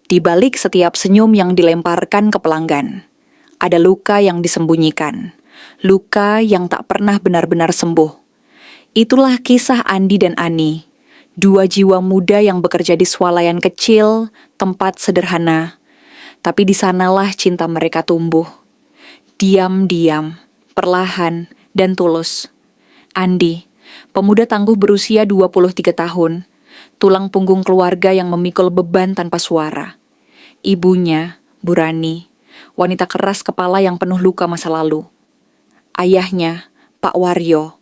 Di balik setiap senyum yang dilemparkan ke pelanggan, ada luka yang disembunyikan, luka yang tak pernah benar-benar sembuh. Itulah kisah Andi dan Ani, dua jiwa muda yang bekerja di swalayan kecil, tempat sederhana. Tapi di sanalah cinta mereka tumbuh. Diam-diam, perlahan, dan tulus. Andi, pemuda tangguh berusia 23 tahun, tulang punggung keluarga yang memikul beban tanpa suara. Ibunya, Bu Rani, wanita keras kepala yang penuh luka masa lalu. Ayahnya, Pak Waryo,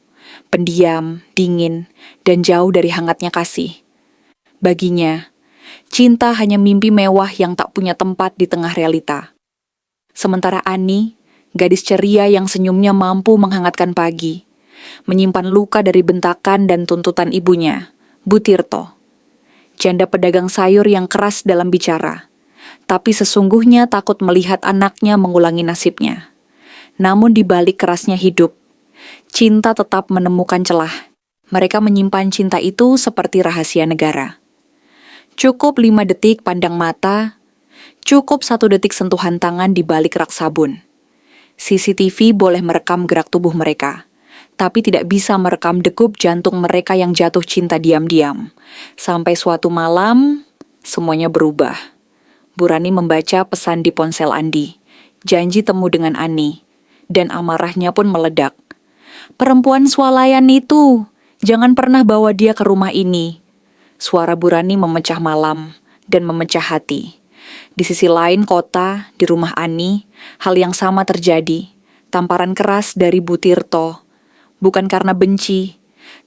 pendiam, dingin, dan jauh dari hangatnya kasih. Baginya, cinta hanya mimpi mewah yang tak punya tempat di tengah realita. Sementara Ani, gadis ceria yang senyumnya mampu menghangatkan pagi, menyimpan luka dari bentakan dan tuntutan ibunya, Bu Tirto. Janda pedagang sayur yang keras dalam bicara, tapi sesungguhnya takut melihat anaknya mengulangi nasibnya. Namun di balik kerasnya hidup, cinta tetap menemukan celah. Mereka menyimpan cinta itu seperti rahasia negara. Cukup 5 detik pandang mata, cukup 1 detik sentuhan tangan di balik rak sabun. CCTV boleh merekam gerak tubuh mereka, tapi tidak bisa merekam degup jantung mereka yang jatuh cinta diam-diam. Sampai suatu malam, semuanya berubah. Bu Rani membaca pesan di ponsel Andi, janji temu dengan Ani, dan amarahnya pun meledak. Perempuan swalayan itu, jangan pernah bawa dia ke rumah ini. Suara Bu Rani memecah malam dan memecah hati. Di sisi lain kota, di rumah Ani, hal yang sama terjadi. Tamparan keras dari Bu Tirto. Bukan karena benci,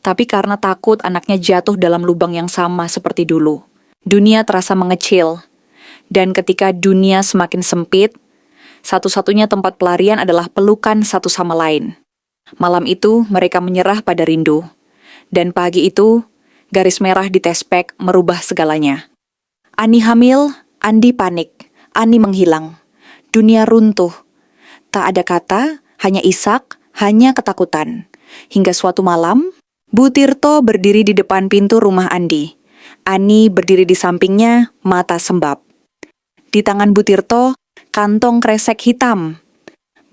tapi karena takut anaknya jatuh dalam lubang yang sama seperti dulu. Dunia terasa mengecil, dan ketika dunia semakin sempit, satu-satunya tempat pelarian adalah pelukan satu sama lain. Malam itu mereka menyerah pada rindu, dan pagi itu garis merah di tespek merubah segalanya. Ani hamil, Andi panik, Ani menghilang. Dunia runtuh. Tak ada kata, hanya isak, hanya ketakutan. Hingga suatu malam, Bu Tirto berdiri di depan pintu rumah Andi. Ani berdiri di sampingnya, mata sembab. Di tangan Bu Tirto, kantong kresek hitam,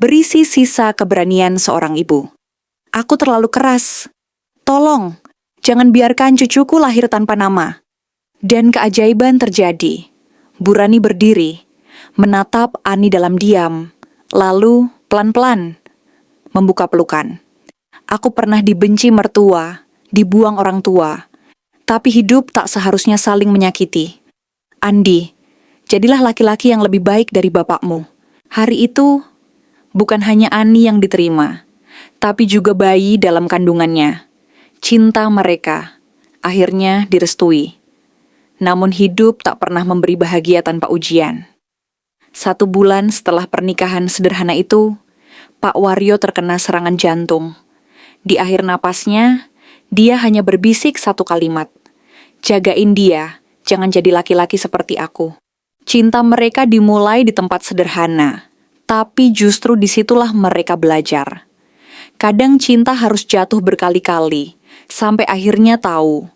berisi sisa keberanian seorang ibu. Aku terlalu keras. Tolong, jangan biarkan cucuku lahir tanpa nama. Dan keajaiban terjadi. Bu Rani berdiri, menatap Ani dalam diam, lalu pelan-pelan membuka pelukan. Aku pernah dibenci mertua, dibuang orang tua, tapi hidup tak seharusnya saling menyakiti. Andi, jadilah laki-laki yang lebih baik dari bapakmu. Hari itu, bukan hanya Ani yang diterima, tapi juga bayi dalam kandungannya. Cinta mereka akhirnya direstui. Namun hidup tak pernah memberi bahagia tanpa ujian. 1 bulan setelah pernikahan sederhana itu, Pak Waryo terkena serangan jantung. Di akhir napasnya, dia hanya berbisik 1 kalimat. Jagain dia, jangan jadi laki-laki seperti aku. Cinta mereka dimulai di tempat sederhana, tapi justru disitulah mereka belajar. Kadang cinta harus jatuh berkali-kali, sampai akhirnya tahu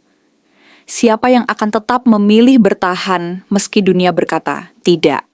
siapa yang akan tetap memilih bertahan meski dunia berkata tidak.